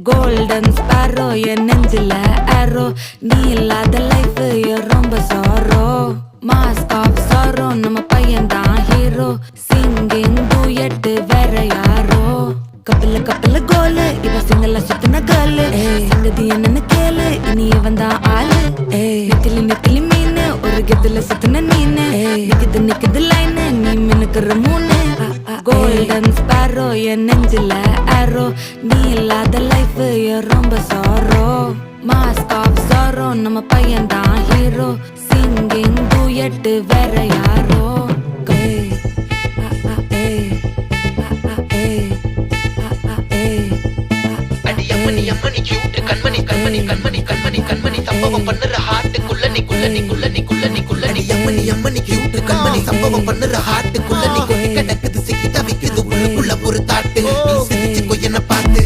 Golden sparrow என் நெஞ்சில arrow நீ இல்லாத லைஃப் ரொம்ப sorrow mask of sorrow நம்ம பையன்தான் ஹீரோ singing duet வேற யாரோ கப்பல கோலு இவ சிங்கல சுத்தின கேளு சங்கதி என்னன்னு கேளு இனி இவன் தான் ஆளு நெத்திலி மீனு ஒரு கெத்துல சுத்தின நீனு நிக்குது லைனு நீ மினுக்குற மூணு Golden sparrow என் நெஞ்சில arrow நீ இல்லாத லைஃப் ரொம்ப sorrow mask of sorrow நம்ம பையன்தான் ஹீரோ singing duet வேற யாரோ அம்மணி கியூட் கண்மணி சம்பவம் பண்ணுற ஹார்ட்டுக்குள்ள நீ அம்மணி கியூட் கண்மணி சம்பவம் பண்ணுற ஹார்ட்டுக்குள்ள நீ கிடக்குது சிக்கி தவிக்குது உள்ளுக்குள்ள ஒரு தாட்டு நீ சிரிச்சு கொய்யன பார்த்து